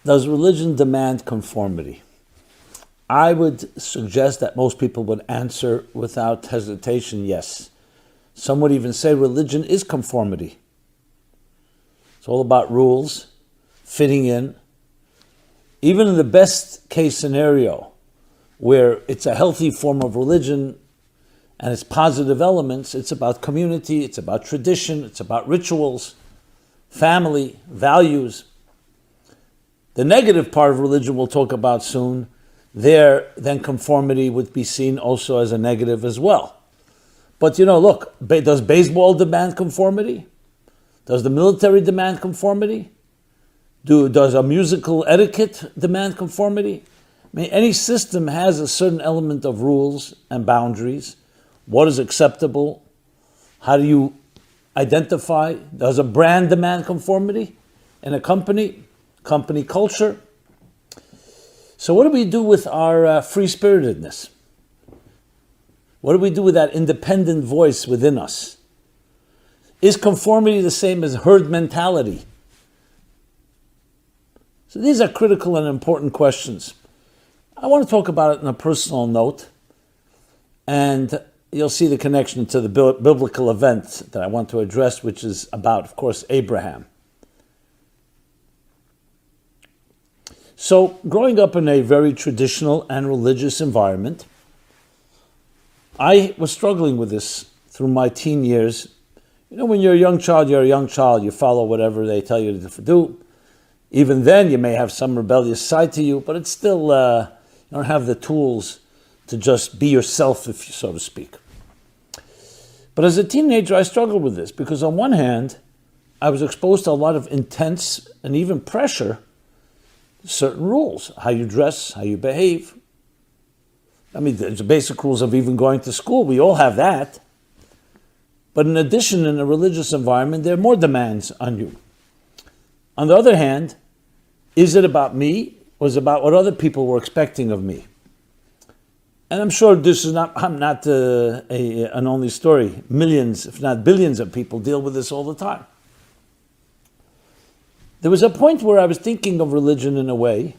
Does religion demand conformity? I would suggest that most people would answer without hesitation, yes. Some would even say religion is conformity. It's all about rules, fitting in. Even in the best case scenario, where it's a healthy form of religion and its positive elements, it's about community, it's about tradition, it's about rituals, family, values. The negative part of religion we'll talk about soon, there then conformity would be seen also as a negative as well. But look, does baseball demand conformity? Does the military demand conformity? Does a musical etiquette demand conformity? I mean, any system has a certain element of rules and boundaries. What is acceptable? How do you identify? Does a brand demand conformity in a company culture? So what do we do with our free-spiritedness? What do we do with that independent voice within us? Is conformity the same as herd mentality? So these are critical and important questions. I want to talk about it on a personal note, and you'll see the connection to the biblical event that I want to address, which is about, of course, Abraham. So, growing up in a very traditional and religious environment, I was struggling with this through my teen years. When you're a young child, you follow whatever they tell you to do. Even then, you may have some rebellious side to you, but it's still, you don't have the tools to just be yourself, so to speak. But as a teenager, I struggled with this because on one hand, I was exposed to a lot of intense and even pressure, certain rules, how you dress, how you behave. I mean, there's the basic rules of even going to school. We all have that. But in addition, in a religious environment, there are more demands on you. On the other hand, is it about me or is it about what other people were expecting of me? And I'm sure I'm not an only story. Millions, if not billions of people deal with this all the time. There was a point where I was thinking of religion in a way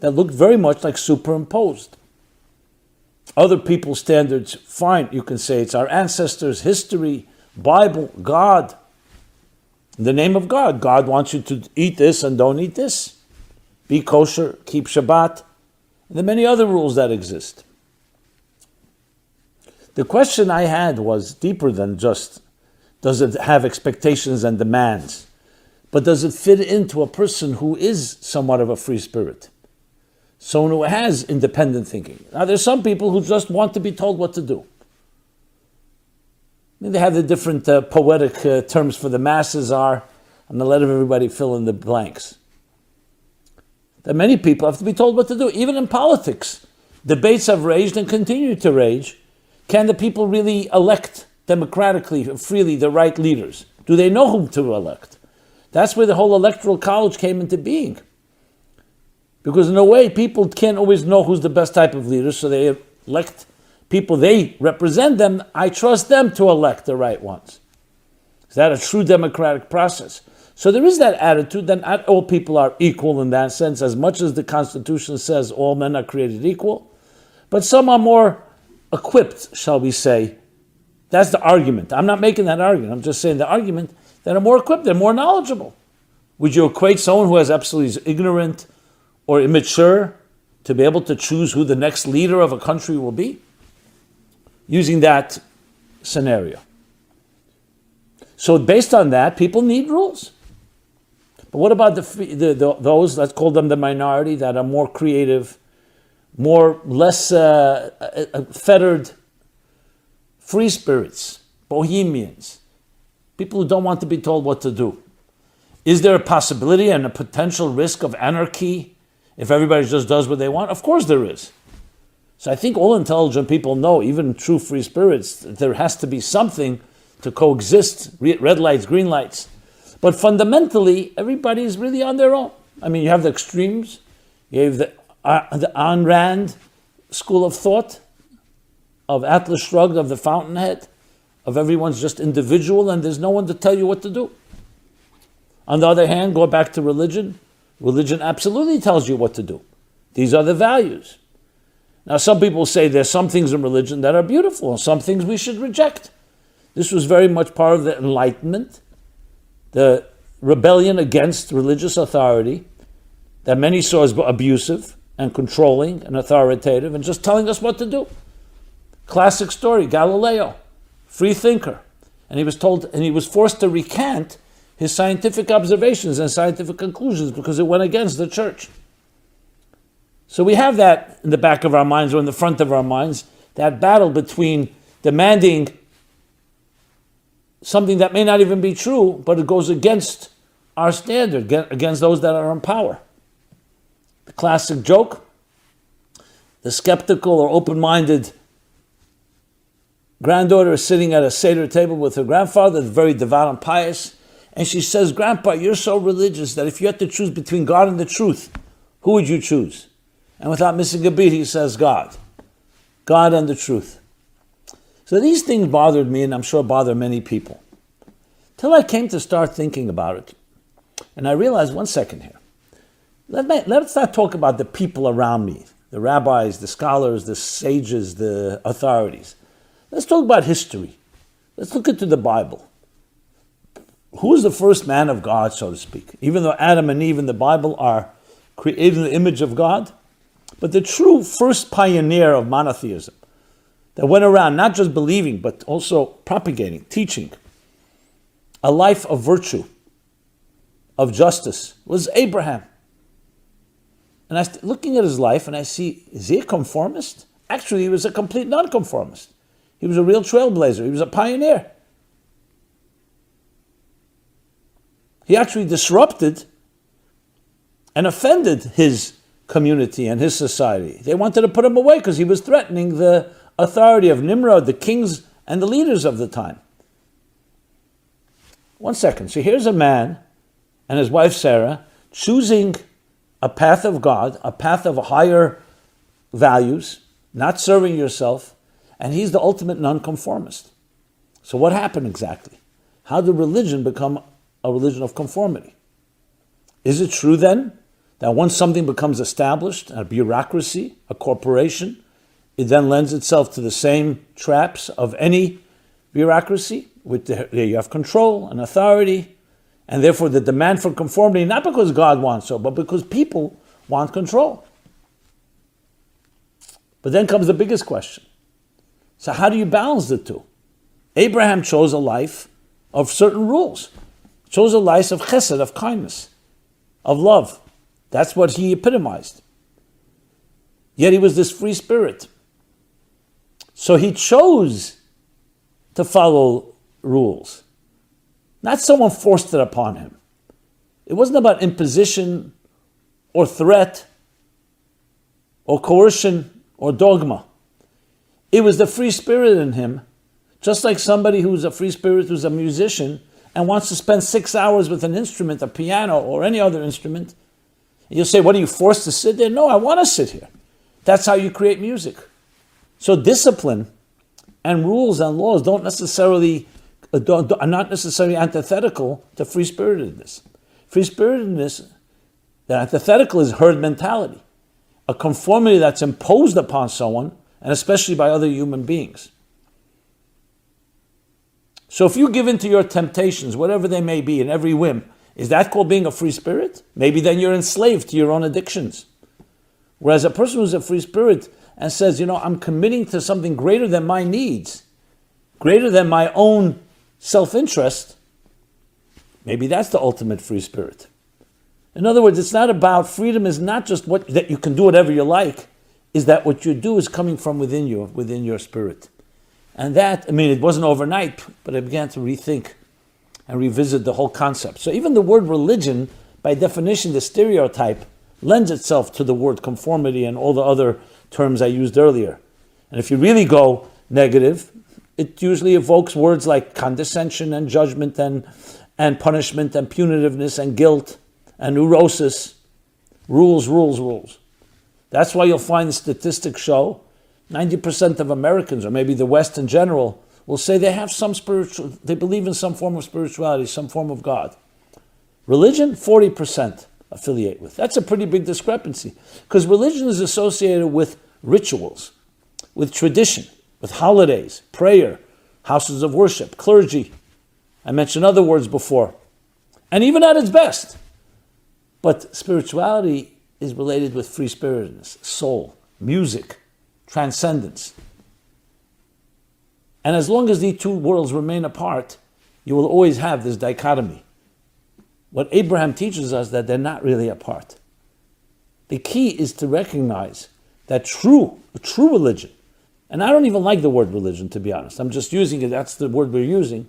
that looked very much like superimposed. Other people's standards, fine, you can say it's our ancestors, history, Bible, God. In the name of God, God wants you to eat this and don't eat this. Be kosher, keep Shabbat, and the many other rules that exist. The question I had was deeper than just, does it have expectations and demands? But does it fit into a person who is somewhat of a free spirit? Someone who has independent thinking. Now there's some people who just want to be told what to do. They have the different poetic terms for the masses are, and to let everybody fill in the blanks. That many people have to be told what to do. Even in politics, debates have raged and continue to rage. Can the people really elect democratically, freely, the right leaders? Do they know whom to elect? That's where the whole electoral college came into being. Because in a way, people can't always know who's the best type of leader, so they elect people, they represent them. I trust them to elect the right ones. Is that a true democratic process? So there is that attitude that not all people are equal in that sense, as much as the Constitution says all men are created equal. But some are more equipped, shall we say. That's the argument. I'm not making that argument. I'm just saying the argument that are more equipped, they're more knowledgeable. Would you equate someone who is absolutely ignorant or immature to be able to choose who the next leader of a country will be? Using that scenario. So based on that, people need rules. But what about those, let's call them the minority, that are more creative, less fettered, free spirits, bohemians, people who don't want to be told what to do? Is there a possibility and a potential risk of anarchy if everybody just does what they want? Of course there is. So I think all intelligent people know, even true free spirits, that there has to be something to coexist, red lights, green lights. But fundamentally, everybody is really on their own. I mean, you have the extremes. You have the Ayn Rand school of thought, of Atlas Shrugged, of the Fountainhead, of everyone's just individual and there's no one to tell you what to do. On the other hand, go back to religion. Religion absolutely tells you what to do. These are the values. Now, some people say there's some things in religion that are beautiful, and some things we should reject. This was very much part of the Enlightenment, the rebellion against religious authority that many saw as abusive and controlling and authoritative and just telling us what to do. Classic story, Galileo, free thinker. And he was forced to recant his scientific observations and scientific conclusions because it went against the church. So we have that in the back of our minds or in the front of our minds, that battle between demanding something that may not even be true, but it goes against our standard, against those that are in power. The classic joke, the skeptical or open-minded granddaughter is sitting at a Seder table with her grandfather, very devout and pious, and she says, "Grandpa, you're so religious that if you had to choose between God and the truth, who would you choose?" And without missing a beat, he says, God and the truth. So these things bothered me, and I'm sure bother many people. Till I came to start thinking about it. And I realized, one second here. Let's not talk about the people around me, the rabbis, the scholars, the sages, the authorities. Let's talk about history. Let's look into the Bible. Who is the first man of God, so to speak? Even though Adam and Eve in the Bible are created in the image of God, but the true first pioneer of monotheism that went around not just believing, but also propagating, teaching a life of virtue, of justice, was Abraham. And looking at his life, and I see, is he a conformist? Actually, he was a complete nonconformist. He was a real trailblazer. He was a pioneer. He actually disrupted and offended his community and his society. They wanted to put him away because he was threatening the authority of Nimrod, the kings and the leaders of the time. One second. So here's a man and his wife Sarah choosing a path of God, a path of higher values, not serving yourself, and he's the ultimate nonconformist. So what happened exactly? How did religion become a religion of conformity? Is it true then that once something becomes established, a bureaucracy, a corporation, it then lends itself to the same traps of any bureaucracy? You have control and authority, and therefore the demand for conformity, not because God wants so, but because people want control. But then comes the biggest question. So how do you balance the two? Abraham chose a life of certain rules, chose a life of chesed, of kindness, of love. That's what he epitomized. Yet he was this free spirit. So he chose to follow rules. Not someone forced it upon him. It wasn't about imposition or threat or coercion or dogma. It was the free spirit in him, just like somebody who's a free spirit, who's a musician, and wants to spend 6 hours with an instrument, a piano or any other instrument. And you'll say, what, are you forced to sit there? No, I want to sit here. That's how you create music. So discipline and rules and laws are not necessarily antithetical to free-spiritedness. Free-spiritedness, the antithetical is herd mentality, a conformity that's imposed upon someone, and especially by other human beings. So if you give in to your temptations, whatever they may be, in every whim, is that called being a free spirit? Maybe then you're enslaved to your own addictions. Whereas a person who's a free spirit and says, I'm committing to something greater than my needs, greater than my own self-interest, maybe that's the ultimate free spirit. In other words, it's not about, freedom is not just that you can do whatever you like, is that what you do is coming from within you, within your spirit. And that, it wasn't overnight, but I began to rethink and revisit the whole concept. So even the word religion, by definition, the stereotype, lends itself to the word conformity and all the other terms I used earlier. And if you really go negative, it usually evokes words like condescension and judgment and punishment and punitiveness and guilt and neurosis. Rules. That's why you'll find the statistics show 90% of Americans, or maybe the West in general, will say they have they believe in some form of spirituality, some form of God. Religion, 40%. affiliate with. That's a pretty big discrepancy, because religion is associated with rituals, with tradition, with holidays, prayer, houses of worship, clergy. I mentioned other words before. And even at its best. But spirituality is related with free-spiritedness, soul, music, transcendence. And as long as these two worlds remain apart, you will always have this dichotomy. What Abraham teaches us, that they're not really apart. The key is to recognize that true religion, and I don't even like the word religion, to be honest. I'm just using it, that's the word we're using.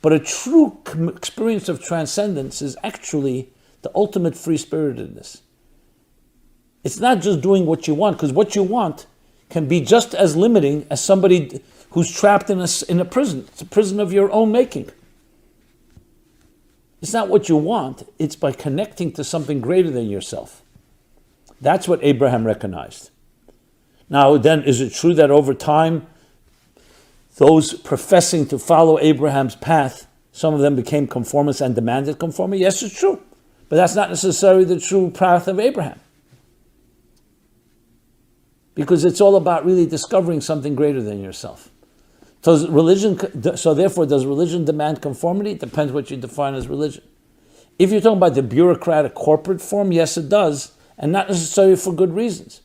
But a true experience of transcendence is actually the ultimate free-spiritedness. It's not just doing what you want, because what you want can be just as limiting as somebody who's trapped in a prison. It's a prison of your own making. It's not what you want, it's by connecting to something greater than yourself. That's what Abraham recognized. Now then, is it true that over time, those professing to follow Abraham's path, some of them became conformists and demanded conformity? Yes, it's true. But that's not necessarily the true path of Abraham. Because it's all about really discovering something greater than yourself. So therefore, does religion demand conformity? It depends what you define as religion. If you're talking about the bureaucratic corporate form, yes, it does, and not necessarily for good reasons.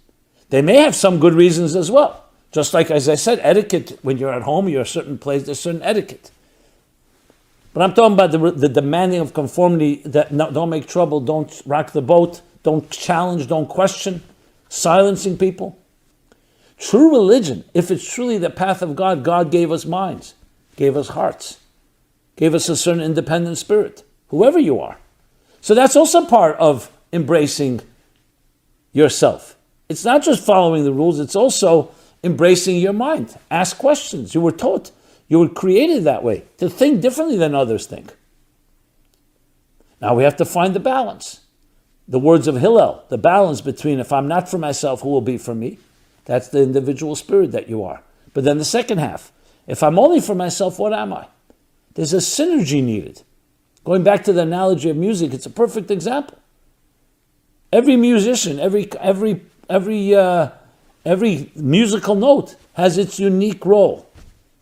They may have some good reasons as well. Just like, as I said, etiquette, when you're at home, you're a certain place, there's certain etiquette. But I'm talking about the demanding of conformity, that don't make trouble, don't rock the boat, don't challenge, don't question, silencing people. True religion, if it's truly the path of God, God gave us minds, gave us hearts, gave us a certain independent spirit, whoever you are. So that's also part of embracing yourself. It's not just following the rules, it's also embracing your mind. Ask questions. You were taught, you were created that way, to think differently than others think. Now we have to find the balance. The words of Hillel, the balance between, if I'm not for myself, who will be for me? That's the individual spirit that you are. But then the second half, if I'm only for myself, what am I? There's a synergy needed. Going back to the analogy of music, it's a perfect example. Every musician, every musical note has its unique role,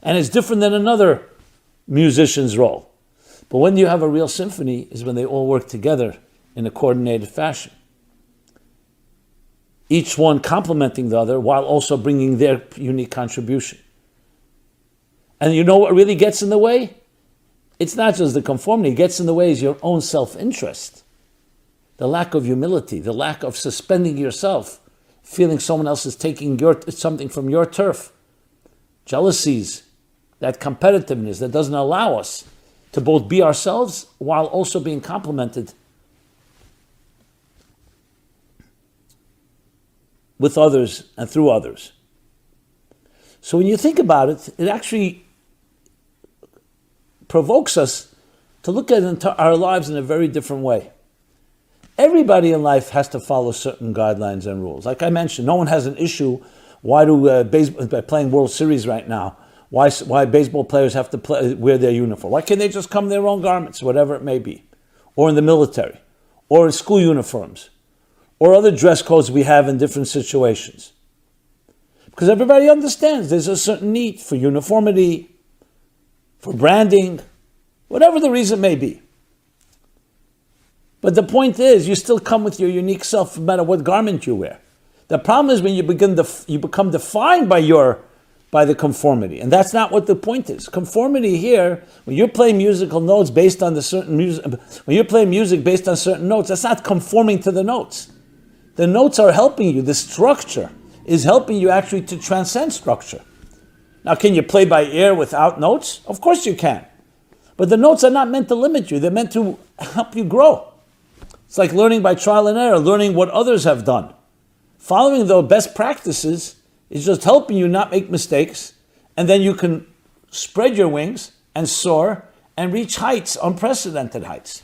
and it's different than another musician's role. But when you have a real symphony is when they all work together in a coordinated fashion. Each one complementing the other while also bringing their unique contribution. And you know what really gets in the way? It's not just the conformity. It gets in the way is your own self-interest. The lack of humility, the lack of suspending yourself, feeling someone else is taking something from your turf. Jealousies, that competitiveness that doesn't allow us to both be ourselves while also being complemented with others and through others. So when you think about it, it actually provokes us to look at our lives in a very different way. Everybody in life has to follow certain guidelines and rules. Like I mentioned, no one has an issue. Why do by playing World Series right now? Why baseball players have to wear their uniform? Why can't they just come in their own garments, whatever it may be, or in the military, or in school uniforms, or other dress codes we have in different situations? Because everybody understands there's a certain need for uniformity, for branding, whatever the reason may be. But the point is, you still come with your unique self no matter what garment you wear. The problem is when you become defined by the conformity, and that's not what the point is. Conformity here, when you're playing musical notes based on when you're playing music based on certain notes, that's not conforming to the notes. The notes are helping you. The structure is helping you actually to transcend structure. Now, can you play by ear without notes? Of course you can. But the notes are not meant to limit you. They're meant to help you grow. It's like learning by trial and error, learning what others have done. Following the best practices is just helping you not make mistakes, and then you can spread your wings and soar and reach heights, unprecedented heights.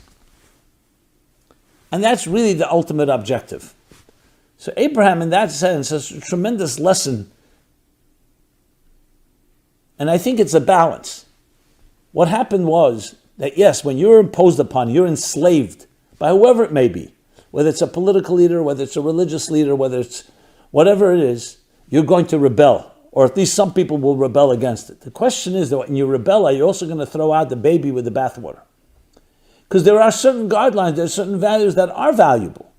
And that's really the ultimate objective. So Abraham, in that sense, has a tremendous lesson. And I think it's a balance. What happened was that, yes, when you're imposed upon, you're enslaved by whoever it may be, whether it's a political leader, whether it's a religious leader, whether it's whatever it is, you're going to rebel. Or at least some people will rebel against it. The question is, though, when you rebel, are you also going to throw out the baby with the bathwater? Because there are certain guidelines, there are certain values that are valuable.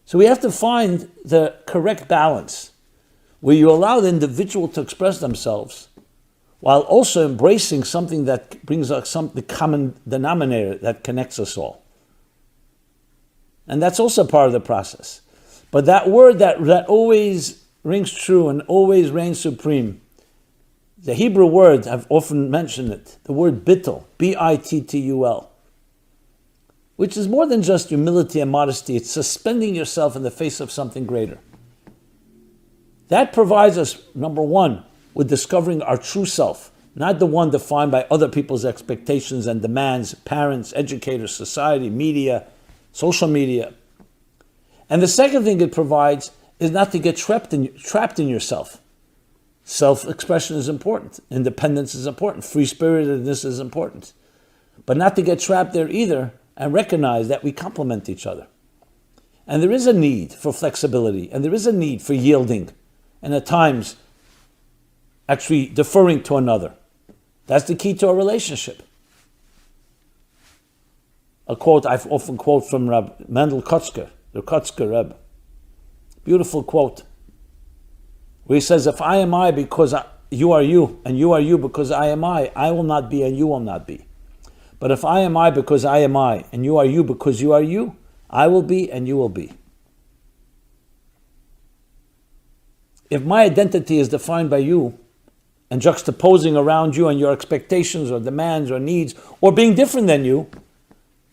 So we have to find the correct balance where you allow the individual to express themselves while also embracing something that brings us the common denominator that connects us all. And that's also part of the process. But that word that always rings true and always reigns supreme, the Hebrew word, I've often mentioned it, the word bittul, B-I-T-T-U-L, which is more than just humility and modesty. It's suspending yourself in the face of something greater. That provides us, number one, with discovering our true self, not the one defined by other people's expectations and demands, parents, educators, society, media, social media. And the second thing it provides is not to get trapped in yourself. Self-expression is important. Independence is important. Free-spiritedness is important. But not to get trapped there either and recognize that we complement each other. And there is a need for flexibility, and there is a need for yielding, and at times actually deferring to another. That's the key to a relationship. A quote I've often quote from Rabbi Mendel Kotzker, the Kotzker Rebbe. Beautiful quote, where he says, if I am I because you are you, and you are you because I am I will not be and you will not be. But if I am I because I am I, and you are you because you are you, I will be and you will be. If my identity is defined by you, and juxtaposing around you and your expectations or demands or needs, or being different than you,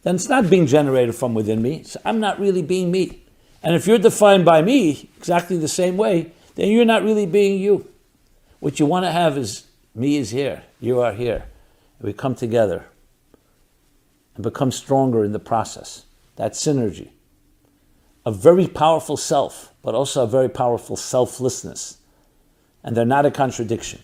then it's not being generated from within me. So I'm not really being me. And if you're defined by me exactly the same way, then you're not really being you. What you want to have is, me is here, you are here. And we come together and become stronger in the process. That synergy. A very powerful self, but also a very powerful selflessness. And they're not a contradiction.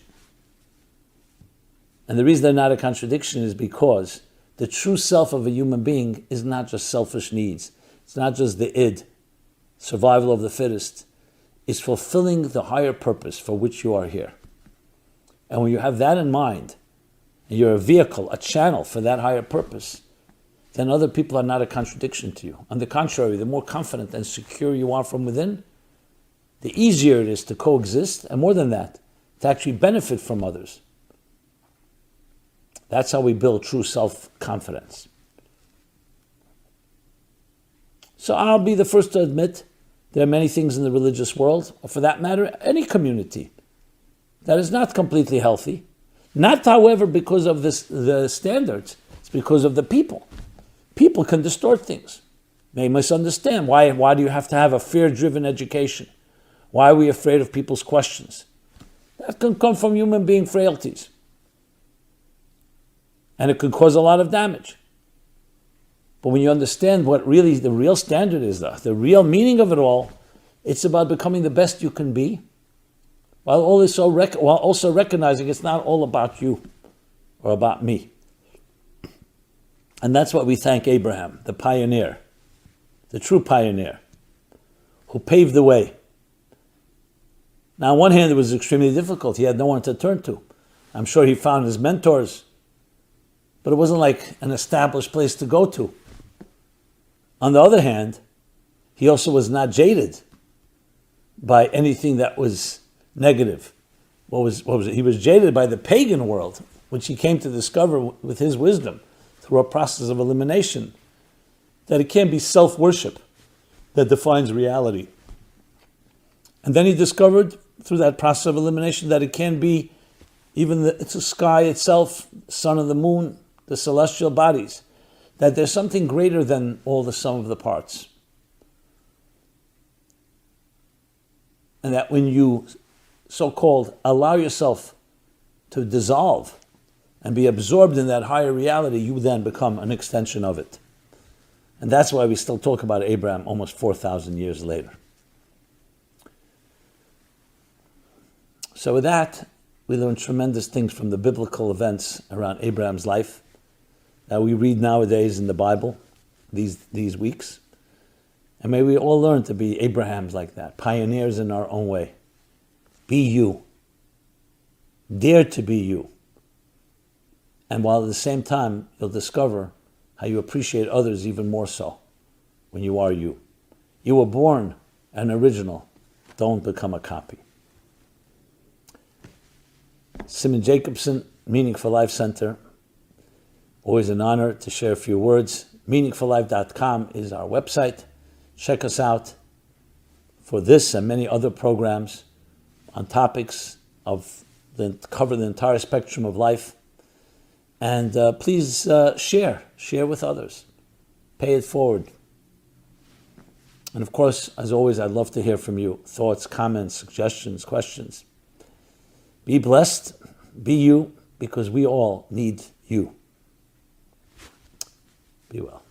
And the reason they're not a contradiction is because the true self of a human being is not just selfish needs. It's not just the id, survival of the fittest. It's fulfilling the higher purpose for which you are here. And when you have that in mind, and you're a vehicle, a channel for that higher purpose, then other people are not a contradiction to you. On the contrary, the more confident and secure you are from within, the easier it is to coexist, and more than that, to actually benefit from others. That's how we build true self-confidence. So I'll be the first to admit there are many things in the religious world, or for that matter, any community, that is not completely healthy. Not, however, because of the standards. It's because of the people. People can distort things. They misunderstand. Why do you have to have a fear-driven education? Why are we afraid of people's questions? That can come from human being frailties. And it could cause a lot of damage. But when you understand what really the real standard is, the real meaning of it all, it's about becoming the best you can be, while also recognizing it's not all about you or about me. And that's what we thank Abraham, the pioneer, the true pioneer, who paved the way. Now, on one hand, it was extremely difficult. He had no one to turn to. I'm sure he found his mentors, but it wasn't like an established place to go to. On the other hand, he also was not jaded by anything that was negative. What was it? He was jaded by the pagan world, which he came to discover with his wisdom through a process of elimination, that it can't be self-worship that defines reality. And then he discovered through that process of elimination that it can be even it's the sky itself, sun and the moon, the celestial bodies, that there's something greater than all the sum of the parts. And that when you, so-called, allow yourself to dissolve and be absorbed in that higher reality, you then become an extension of it. And that's why we still talk about Abraham almost 4,000 years later. So with that, we learn tremendous things from the biblical events around Abraham's life that we read nowadays in the Bible these weeks. And may we all learn to be Abrahams like that, pioneers in our own way. Be you. Dare to be you. And while at the same time, you'll discover how you appreciate others even more so when you are you. You were born an original. Don't become a copy. Simon Jacobson, Meaning for Life Center. Always an honor to share a few words. Meaningforlife.com is our website. Check us out for this and many other programs on topics that cover the entire spectrum of life. And please share with others. Pay it forward. And of course, as always, I'd love to hear from you. Thoughts, comments, suggestions, questions. Be blessed. Be you, because we all need you. Be well.